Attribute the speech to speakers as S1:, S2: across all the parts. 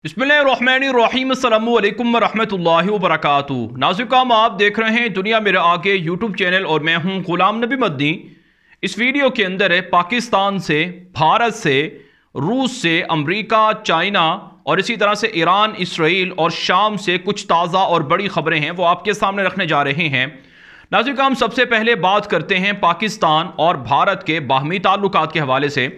S1: बिस्मिल्लाहिर्रहमानिर्रहीम अस्सलामु अलैकुम वरहमतुल्लाहि वबरकातुहू। नाज़िकाम, आप देख रहे हैं दुनिया मेरे आगे यूट्यूब चैनल और मैं हूं गुलाम नबी मदनी। इस वीडियो के अंदर पाकिस्तान से, भारत से, रूस से, अमेरिका, चाइना और इसी तरह से ईरान, इसराइल और शाम से कुछ ताज़ा और बड़ी खबरें हैं वो आपके सामने रखने जा रहे हैं। नाज़िकाम, सबसे पहले बात करते हैं पाकिस्तान और भारत के बाहमी ताल्लुकात के हवाले से।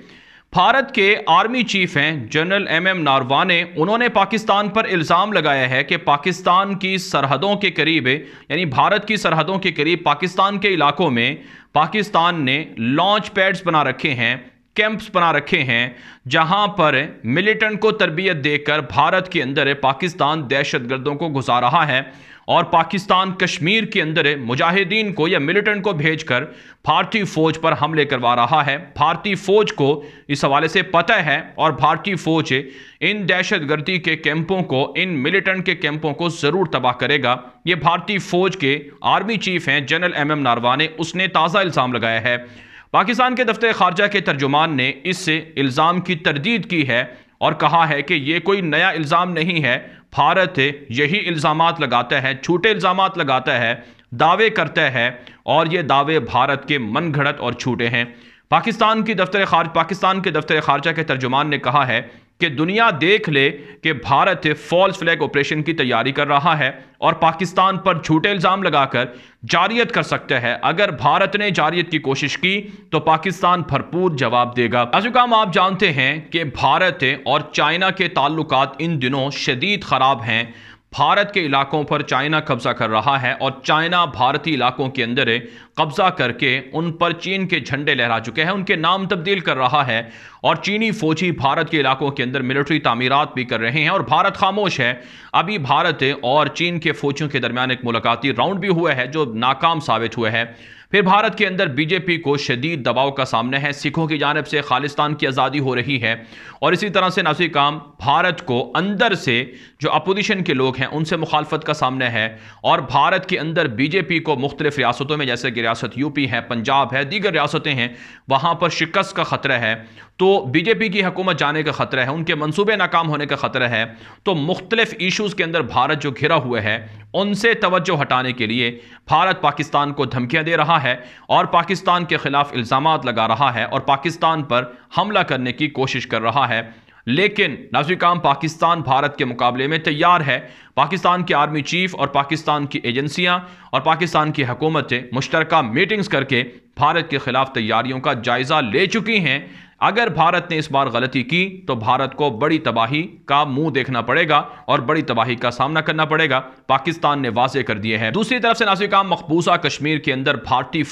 S1: भारत के आर्मी चीफ हैं जनरल एम नारवाने, उन्होंने पाकिस्तान पर इल्ज़ाम लगाया है कि पाकिस्तान की सरहदों के करीब, यानी भारत की सरहदों के करीब पाकिस्तान के इलाकों में पाकिस्तान ने लॉन्च पैड्स बना रखे हैं, कैंप्स बना रखे हैं, जहां पर मिलिटेंट को तरबियत देकर भारत के अंदर पाकिस्तान दहशतगर्दों को घुसा रहा है और पाकिस्तान कश्मीर के अंदर मुजाहिदीन को या मिलिटेंट को भेजकर भारतीय फौज पर हमले करवा रहा है। भारतीय फौज को इस हवाले से पता है और भारतीय फौज इन दहशतगर्दी के कैंपों को, इन मिलिटेंट के कैंपों को ज़रूर तबाह करेगा। ये भारतीय फौज के आर्मी चीफ हैं जनरल एम नारवाने, उसने ताज़ा इल्ज़ाम लगाया है। पाकिस्तान के दफ्तर खारजा के तर्जुमान ने इस इल्ज़ाम की तरदीद की है और कहा है कि यह कोई नया इल्ज़ाम नहीं है, भारत यही इल्ज़ामात लगाता है, झूठे इल्ज़ामात लगाता है, दावे करता है और ये दावे भारत के मनगढ़ंत और झूठे हैं। पाकिस्तान के दफ्तर खारजा के तर्जुमान ने कहा है कि दुनिया देख ले कि भारत फॉल्स फ्लैग ऑपरेशन की तैयारी कर रहा है और पाकिस्तान पर झूठे इल्ज़ाम लगाकर जारियत कर सकता है। अगर भारत ने जारियत की कोशिश की तो पाकिस्तान भरपूर जवाब देगा। नाज़िकाम, आप जानते हैं कि भारत और चाइना के ताल्लुकात इन दिनों शदीद ख़राब हैं। भारत के इलाकों पर चाइना कब्जा कर रहा है और चाइना भारतीय इलाकों के अंदर कब्जा करके उन पर चीन के झंडे लहरा चुके हैं, उनके नाम तब्दील कर रहा है और चीनी फौजी भारत के इलाकों के अंदर मिलिट्री तामीरात भी कर रहे हैं और भारत खामोश है। अभी भारत और चीन के फौजियों के दरमियान एक मुलाकाती राउंड भी हुआ है जो नाकाम साबित हुआ है। फिर भारत के अंदर बीजेपी को शदीद दबाव का सामना है, सिखों की जानिब से खालिस्तान की आज़ादी हो रही है और इसी तरह से नाज़िकाम, भारत को अंदर से जो अपोजिशन के लोग हैं उनसे मुखालफत का सामना है और भारत के अंदर बीजेपी को मुख्तलिफ रियासतों में, जैसे कि रियासत यूपी है, पंजाब है, दीगर रियासतें हैं, वहाँ पर शिकस्त का ख़तरा है। तो बीजेपी की हुकूमत जाने का ख़तरा है, उनके मंसूबे नाकाम होने का ख़तरा है। तो मुख्तलिफ इशूज़ के अंदर भारत जो घिरा हुआ है उनसे तवज्जो हटाने के लिए भारत पाकिस्तान को धमकियां दे रहा है और पाकिस्तान के खिलाफ इल्ज़ामात लगा रहा है और पाकिस्तान पर हमला करने की कोशिश कर रहा है। लेकिन नाज़िकाम, पाकिस्तान भारत के मुकाबले में तैयार है। पाकिस्तान के आर्मी चीफ और पाकिस्तान की एजेंसियां और पाकिस्तान की हुकूमतें मुश्तरका मीटिंग्स करके भारत के खिलाफ तैयारियों का जायज़ा ले चुकी हैं। अगर भारत ने इस बार गलती की तो भारत को बड़ी तबाही का मुंह देखना पड़ेगा और बड़ी तबाही का सामना करना पड़ेगा, पाकिस्तान ने वाज़े कर दिए हैं। दूसरी तरफ से नाज़िकाम, मकबूजा कश्मीर के अंदर भारतीय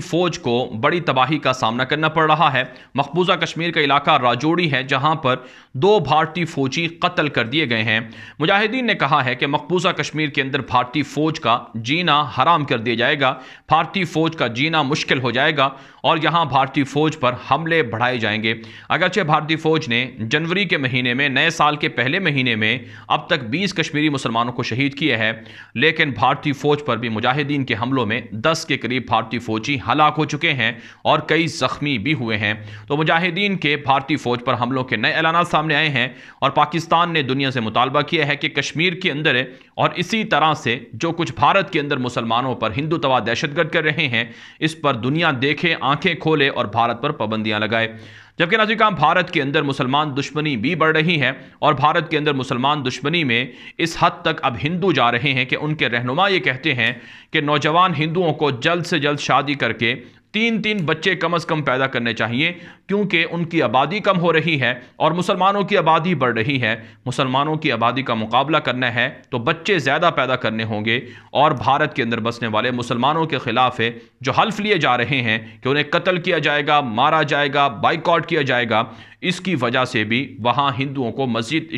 S1: फौज को बड़ी तबाही का सामना करना पड़ रहा है। मकबूजा कश्मीर का इलाका राजौरी है जहां पर 2 भारतीय फौजी कत्ल कर दिए गए हैं। मुजाहिदीन ने कहा है कि मकबूजा कश्मीर के अंदर भारतीय फौज का जीना हराम कर दिया जाएगा, भारतीय फौज का जीना मुश्किल हो जाएगा और यहां भारतीय फौज पर हमले बढ़ाए जाएंगे। अगरचे भारतीय फौज ने जनवरी के महीने में, नए साल के पहले महीने में अब तक 20 कश्मीरी मुसलमानों को शहीद किया है, लेकिन भारतीय फौज पर भी मुजाहिदीन के हमलों में 10 के करीब भारतीय फौजी हलाक हो चुके हैं और कई जख्मी भी हुए हैं। तो मुजाहिदीन के भारतीय फौज पर हमलों के नए ऐलान सामने आए हैं और पाकिस्तान ने दुनिया से मुतालबा किया है कि कश्मीर के अंदर और इसी तरह से जो कुछ भारत के अंदर मुसलमानों पर हिंदुत्व दहशतगर्द कर रहे हैं, इस पर दुनिया देखे, आंखें खोले और भारत पर पाबंदियां लगाए। जबकि नाज़िकाम, भारत के अंदर मुसलमान दुश्मनी भी बढ़ रही है और भारत के अंदर मुसलमान दुश्मनी में इस हद तक अब हिंदू जा रहे हैं कि उनके रहनुमा ये कहते हैं कि नौजवान हिंदुओं को जल्द से जल्द शादी करके 3-3 बच्चे कम से कम पैदा करने चाहिए, क्योंकि उनकी आबादी कम हो रही है और मुसलमानों की आबादी बढ़ रही है। मुसलमानों की आबादी का मुकाबला करना है तो बच्चे ज़्यादा पैदा करने होंगे और भारत के अंदर बसने वाले मुसलमानों के खिलाफ जो हल्फ लिए जा रहे हैं कि उन्हें कत्ल किया जाएगा, मारा जाएगा, बाइकआउट किया जाएगा, इसकी वजह से भी वहाँ हिंदुओं को मज़ीद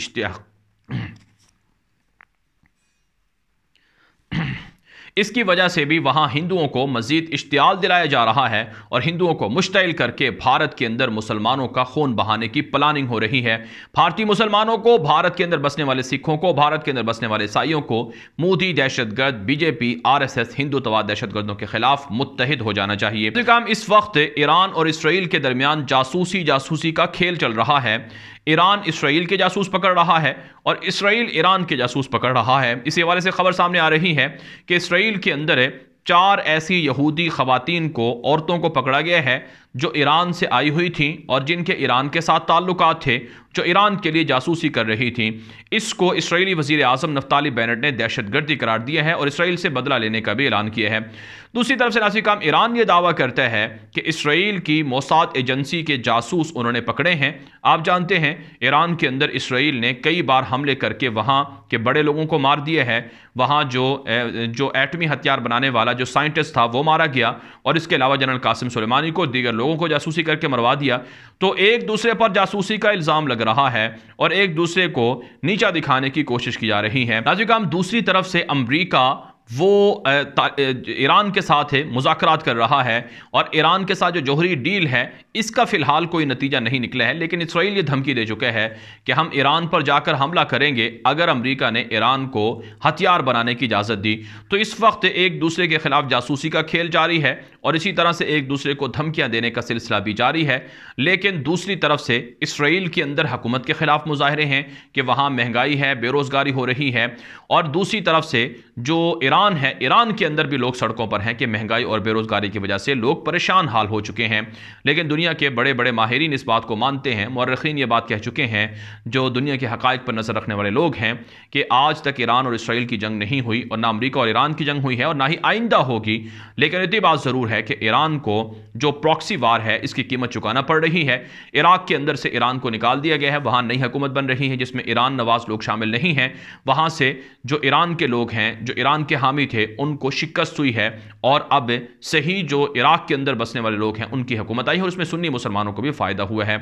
S1: इसकी वजह से भी वहां हिंदुओं को मजीद इश्तियाल दिलाया जा रहा है और हिंदुओं को मुश्तइल करके भारत के अंदर मुसलमानों का खून बहाने की प्लानिंग हो रही है। भारतीय मुसलमानों को, भारत के अंदर बसने वाले सिखों को, भारत के अंदर बसने वाले ईसाइयों को मोदी दहशतगर्द, बीजेपी, RSS हिंदुत्व दहशतगर्दों के खिलाफ मुत्तहिद हो जाना चाहिए। इस वक्त ईरान और इसराइल के दरमियान जासूसी का खेल चल रहा है। ईरान इसराइल के जासूस पकड़ रहा है और इसराइल ईरान के जासूस पकड़ रहा है। इसी हवाले से खबर सामने आ रही है कि इसराइल के अंदर 4 ऐसी यहूदी ख़वातीन को, औरतों को पकड़ा गया है जो ईरान से आई हुई थी और जिनके ईरान के साथ ताल्लुकात थे, जो ईरान के लिए जासूसी कर रही थी। इसको इसराइली वज़ीर आज़म नफ्ताली बेनेट ने दहशतगर्दी करार दिया है और इसराइल से बदला लेने का भी ऐलान किया है। दूसरी तरफ से नासिर काम, ईरान ये दावा करता है कि इसराइल की मोसाद एजेंसी के जासूस उन्होंने पकड़े हैं। आप जानते हैं ईरान के अंदर इसराइल ने कई बार हमले करके वहाँ के बड़े लोगों को मार दिया है। वहाँ जो एटमी हथियार बनाने वाला जो साइंटिस्ट था वो मारा गया और इसके अलावा जनरल कासिम सुलेमानी को, दीगर लोगों को जासूसी करके मरवा दिया। तो एक दूसरे पर जासूसी का इल्ज़ाम लग रहा है और एक दूसरे को नीचा दिखाने की कोशिश की जा रही है। नाज़रीन काम, दूसरी तरफ से अमरीका वो ईरान के साथ मुज़ाकरात कर रहा है और ईरान के साथ जो जौहरी डील है इसका फ़िलहाल कोई नतीजा नहीं निकला है, लेकिन इसराइल ये धमकी दे चुका है कि हम ईरान पर जाकर हमला करेंगे अगर अमेरिका ने ईरान को हथियार बनाने की इजाज़त दी। तो इस वक्त एक दूसरे के खिलाफ जासूसी का खेल जारी है और इसी तरह से एक दूसरे को धमकियाँ देने का सिलसिला भी जारी है। लेकिन दूसरी तरफ से इसराइल के अंदर हुकूमत के खिलाफ मुजाहरे हैं कि वहाँ महंगाई है, बेरोज़गारी हो रही है, और दूसरी तरफ से जो ईरान है, ईरान के अंदर भी लोग सड़कों पर हैं कि महंगाई और बेरोज़गारी की वजह से लोग परेशान हाल हो चुके हैं। लेकिन दुनिया के बड़े बड़े माहिरीन इस बात को मानते हैं, मौरखीन ये बात कह चुके हैं, जो दुनिया के हक़ाइक़ पर नज़र रखने वाले लोग हैं, कि आज तक ईरान और इसराइल की जंग नहीं हुई और ना अमरीका और ईरान की जंग हुई है और ना ही आइंदा होगी। लेकिन इतनी बात ज़रूर है कि ईरान को जो प्रॉक्सी वार है इसकी कीमत चुकाना पड़ रही है। इराक के अंदर से ईरान को निकाल दिया गया है, वहाँ नई हुकूमत बन रही है जिसमें ईरान नवाज लोग शामिल नहीं हैं। वहाँ से जो ईरान के लोग हैं, जो ईरान के हामी थे, उनको शिकस्त हुई है और अब सही जो इराक के अंदर बसने वाले लोग हैं उनकी हुकूमत आई है और उसमें सुन्नी मुसलमानों को भी फ़ायदा हुआ है।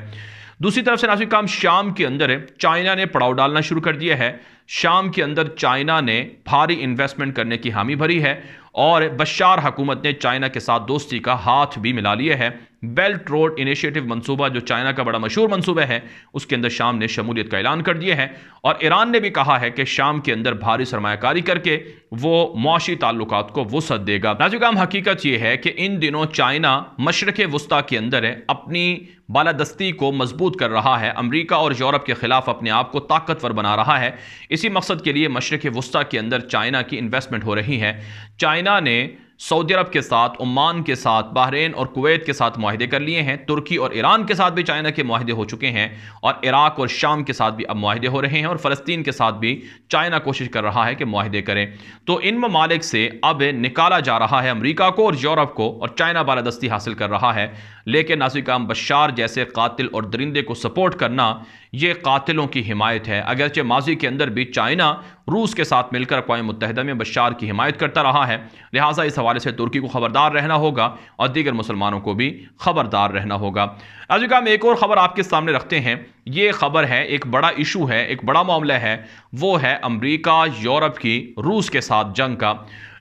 S1: दूसरी तरफ से नासिर काम, शाम के अंदर चाइना ने पड़ाव डालना शुरू कर दिया है। शाम के अंदर चाइना ने भारी इन्वेस्टमेंट करने की हामी भरी है और बशार हुकूमत ने चाइना के साथ दोस्ती का हाथ भी मिला लिया है। बेल्ट रोड इनिशिएटिव मंसूबा जो चाइना का बड़ा मशहूर मंसूबा है उसके अंदर शाम ने शमूलियत का ऐलान कर दिया है और ईरान ने भी कहा है कि शाम के अंदर भारी सरमायाकारी करके वो मुआशी ताल्लुकात को वुसअत देगा। नाज़रीन, हकीकत यह है कि इन दिनों चाइना मशरक़ वस्ता के अंदर अपनी बालादस्ती को मजबूत कर रहा है, अमरीका और यूरोप के खिलाफ अपने आप को ताकतवर बना रहा है। इसी मकसद के लिए मशरक़ वस्ता के अंदर चाइना की इन्वेस्टमेंट हो रही है। चाइना ने सऊदी अरब के साथ, ओमान के साथ, बहरीन और कुवैत के साथ मुआहदे कर लिए हैं। तुर्की और ईरान के साथ भी चाइना के मुआहदे हो चुके हैं और इराक और शाम के साथ भी अब मुआहदे हो रहे हैं और फ़लस्तीन के साथ भी चाइना कोशिश कर रहा है कि मुआहदे करें। तो इन ममालिक से अब निकाला जा रहा है अमरीका को और यूरोप को और चाइना बालादस्ती हासिल कर रहा है। लेकिन नाज़रीन काम, बशार जैसे कातिल और दरिंदे को सपोर्ट करना ये कातिलों की हिमायत है। अगरचे माजी के अंदर भी चाइना रूस के साथ मिलकर अक़वाम मुत्तहिदा में बशार की हिमायत करता रहा है, लिहाजा इस हवाले से तुर्की को खबरदार रहना होगा और दीगर मुसलमानों को भी खबरदार रहना होगा। आज का हम एक और ख़बर आपके सामने रखते हैं। ये खबर है, एक बड़ा इशू है, एक बड़ा मामला है, वो है अमरीका यूरोप की रूस के साथ जंग का।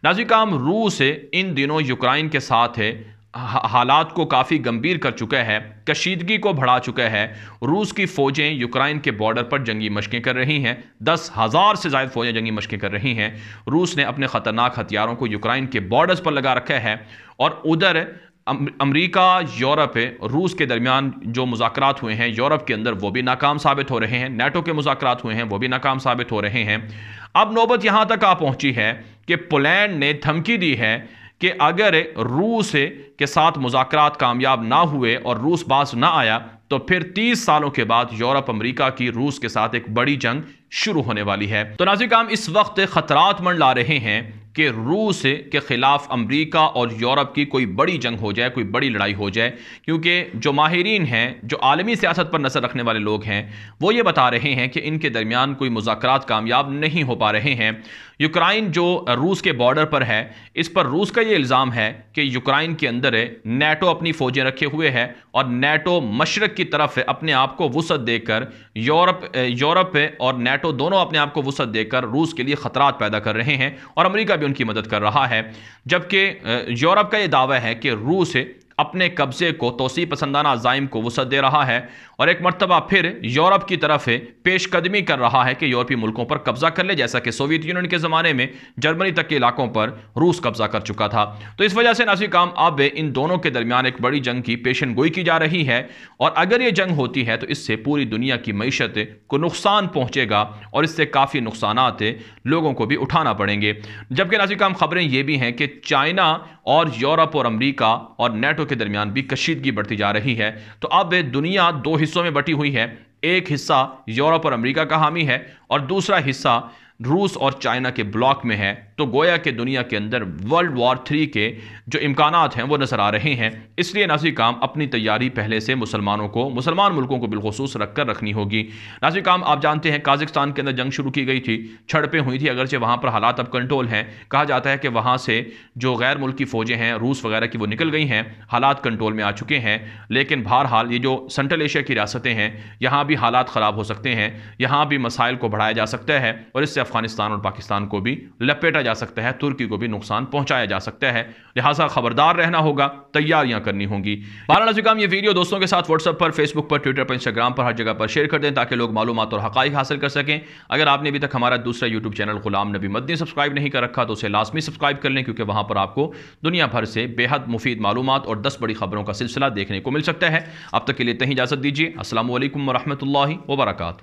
S1: नाज़रीन काम, रूस इन दिनों यूक्रेन के साथ हालात को काफ़ी गंभीर कर चुका है, कशीदगी को बढ़ा चुका है। रूस की फ़ौजें यूक्रेन के बॉर्डर पर जंगी मशकें कर रही हैं। 10,000 से ज़्यादा फ़ौजें जंगी मशकें कर रही हैं। रूस ने अपने ख़तरनाक हथियारों को यूक्रेन के बॉर्डर्स पर लगा रखा है और उधर अमरीका यूरोप रूस के दरमियान जो मुज़ाकरात हुए हैं यूरोप के अंदर वो भी नाकाम साबित हो रहे हैं। नेटो के मुज़ाकरात हुए हैं वो भी नाकाम साबित हो रहे हैं। अब नौबत यहाँ तक आ पहुँची है कि पोलैंड ने धमकी दी है कि अगर रूस के साथ मुज़ाकरात कामयाब ना हुए और रूस बाज ना आया तो फिर 30 सालों के बाद यूरोप अमेरिका की रूस के साथ एक बड़ी जंग शुरू होने वाली है। तो नाज़रीन काम, इस वक्त खतरात मंडरा रहे हैं कि रूस के खिलाफ अमेरिका और यूरोप की कोई बड़ी जंग हो जाए, कोई बड़ी लड़ाई हो जाए, क्योंकि जो माहिरीन हैं, जो आलमी सियासत पर नज़र रखने वाले लोग हैं, वो ये बता रहे हैं कि इनके दरमियान कोई मुज़ाकरात कामयाब नहीं हो पा रहे हैं। यूक्रेन जो रूस के बॉर्डर पर है, इस पर रूस का ये इल्ज़ाम है कि यूक्रेन के अंदर नेटो अपनी फ़ौजें रखे हुए है और नेटो मशरक़ की तरफ अपने आप को वुसअत देकर यूरोप और नेटो दोनों अपने आप को वुसअत देकर रूस के लिए ख़तरात पैदा कर रहे हैं और अमेरिका भी उनकी मदद कर रहा है। जबकि यूरोप का ये दावा है कि रूस अपने कब्जे को तोसी पसंदाना अज़ाइम को वसअत दे रहा है और एक मरतबा फिर यूरोप की तरफ पेशकदमी कर रहा है कि यूरोपीय मुल्कों पर कब्जा कर ले, जैसा कि सोवियत यूनियन के ज़माने में जर्मनी तक के इलाकों पर रूस कब्जा कर चुका था। तो इस वजह से नाज़िर काम अब इन दोनों के दरमियान एक बड़ी जंग की पेशन गोई की जा रही है और अगर ये जंग होती है तो इससे पूरी दुनिया की मईशत को नुकसान पहुंचेगा और इससे काफ़ी नुकसानात लोगों को भी उठाना पड़ेंगे। जबकि नाज़िर काम खबरें ये भी हैं कि चाइना और यूरोप और अमेरिका और नेटो के दरमियान भी कशीदगी बढ़ती जा रही है। तो अब दुनिया दो हिस्सों में बटी हुई है, एक हिस्सा यूरोप और अमेरिका का हामी है और दूसरा हिस्सा रूस और चाइना के ब्लॉक में है। तो गोया के दुनिया के अंदर वर्ल्ड वॉर 3 के जो इम्कानात हैं वो नज़र आ रहे हैं। इसलिए नाज़िर काम अपनी तैयारी पहले से मुसलमान मुल्कों को बिलखुसूस रखकर रखनी होगी। नाज़िर काम आप जानते हैं काज़िस्तान के अंदर जंग शुरू की गई थी, झड़पें हुई थी, अगरचे वहाँ पर हालात अब कंट्रोल हैं। कहा जाता है कि वहाँ से जो गैर मुल्की फ़ौजें हैं रूस वगैरह की वो निकल गई हैं, हालात कंट्रोल में आ चुके हैं। लेकिन बहरहाल ये जो सेंट्रल एशिया की रियासतें हैं यहाँ भी हालात ख़राब हो सकते हैं, यहाँ भी मसाइल को बढ़ाया जा सकता है और इससे अफगानिस्तान और पाकिस्तान को भी लपेटा जा सकता है, तुर्की को भी नुकसान पहुंचाया जा सकता है। लिहाजा खबरदार रहना होगा, तैयारियां करनी होंगी। नाज़िर काम ये वीडियो दोस्तों के साथ व्हाट्सएप पर, फेसबुक पर, ट्विटर पर, इंस्टाग्राम पर, हर जगह पर शेयर कर दें ताकि लोग मालूमात और हक़ाइक़ हासिल कर सकें। अगर आपने अभी तक हमारा दूसरा YouTube channel Ghulam Nabi Madani subscribe नहीं कर रखा तो उसे लाजमी सब्सक्राइब कर लें, क्योंकि वहां पर आपको दुनिया भर से बेहद मुफीद मालूमात और 10 बड़ी खबरों का सिलसिला देखने को मिल सकता है। अब तक के लिए इतनी इजाज़त दीजिए। अस्सलामु अलैकुम व रहमतुल्लाहि व बरकातुहू।